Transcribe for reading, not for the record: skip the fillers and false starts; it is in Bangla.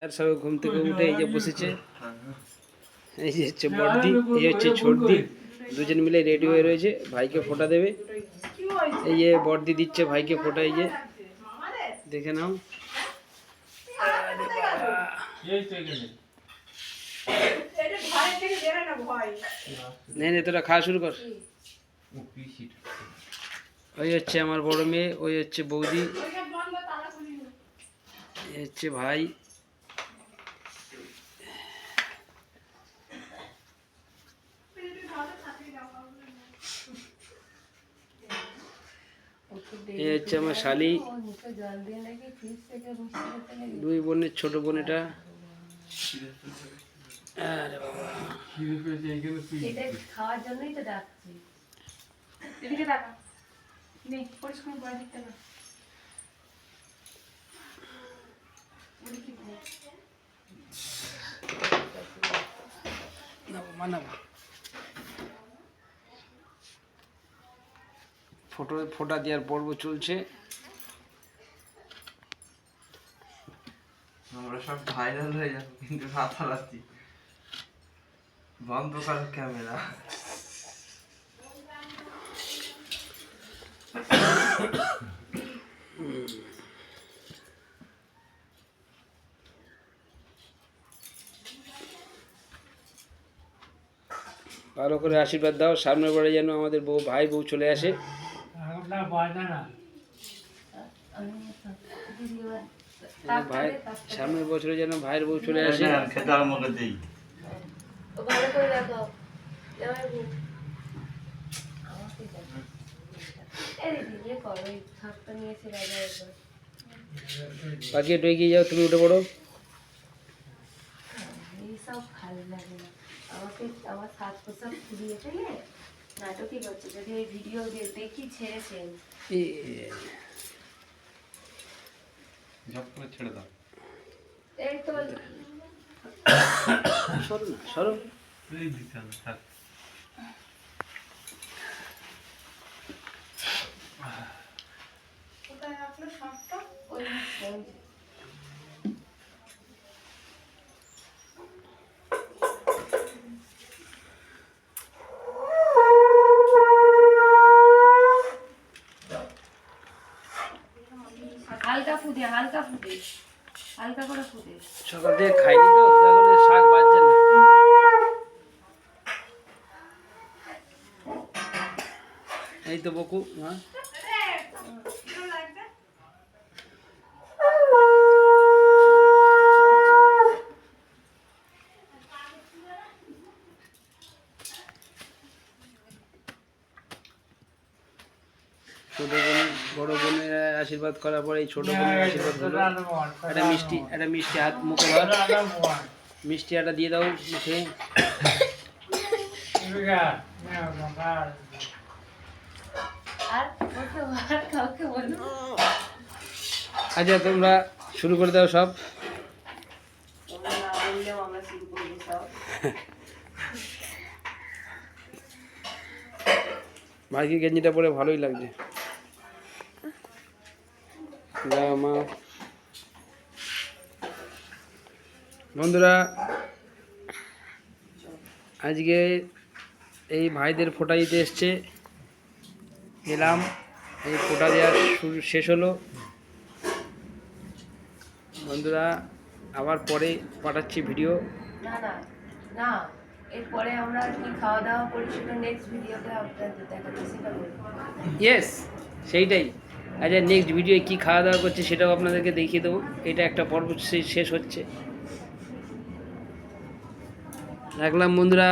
আর সবাই ঘুম থেকে উঠে এই যে বসেছে, এই যে হচ্ছে বড়দি, এই হচ্ছে ছোটদি, দুজন মিলে রেডি হয়ে রয়েছে, ভাইকে ফোঁটা দেবে। এই যে বড়দি দিচ্ছে ভাইকে ফোঁটা, এই যে দেখে নাও। নে তোরা খাওয়া শুরু কর। ওই হচ্ছে আমার বড় মেয়ে, ওই হচ্ছে বৌদি, এই হচ্ছে ভাই। এই হচ্ছে আমার শালি, দুই বোনের ছোট বোন এটা। খাওয়ার জন্যই তো ডাকছি। এদিকে টাকা নেই, পরিষ্কার করে দিতে না। ফোঁটা দেওয়ার পর্ব চলছে। আমরা সব ভাইরাল হয়ে যাবো, কিন্তু রাতারাতি বন্ধ কর ক্যামেরা। ভালো করে আশীর্বাদ দাও, সামনের বারে যেন আমাদের বউ ভাই বউ চলে আসে। ভাই সামনের বছরে যেন ভাইয়ের বউ চলে আসে। বাকি একটু এগিয়ে যাও, তুমি উঠে পড়ো। এইসব ভালো লাগে না আমাকে, আমার সাজ পোশাক ফুরিয়ে ফেলে নাটকই করছে। যদি ওই ভিডিও দেখি ছেড়েছেন, ছেড়ে দাও। এই তো সরো না, সরো। হালকা ফুটে, হালকা ফুটে, হালকা করে ফুটে। সকাল থেকে খাইনি তো, এখন শাক বাজছে না। এই তো বকু, হ্যাঁ ছোট বোন বড় বোনের আশীর্বাদ করার পরে এই ছোট বোনের আশীর্বাদ হলো। একটা মিষ্টি হাত মুখে ধর, মিষ্টি একটা দিয়ে দাও মুখে। আচ্ছা তোমরা শুরু করে দাও সব। ভাইকে গেঞ্জিটা পরে ভালোই লাগছে। মা বন্ধুরা, আজকে এই ভাইদের ফোঁটা দিতে এসছে, এলাম। এই ফোঁটা দেওয়ার শেষ হলো বন্ধুরা। আবার পরে পাঠাচ্ছি ভিডিও। না না না, এরপরে আমরা কি খাওয়া দাওয়া করি সেটা নেক্সট ভিডিওতে আপনাদের দেখাচ্ছি, সেটা বলবো। ইয়েস, সেইটাই। আচ্ছা নেক্সট ভিডিও কি খাওয়া দাওয়া করছে সেটাও আপনাদেরকে দেখিয়ে দেবো। এটা একটা পর্ব শেষ হচ্ছে। রাখলাম বন্ধুরা।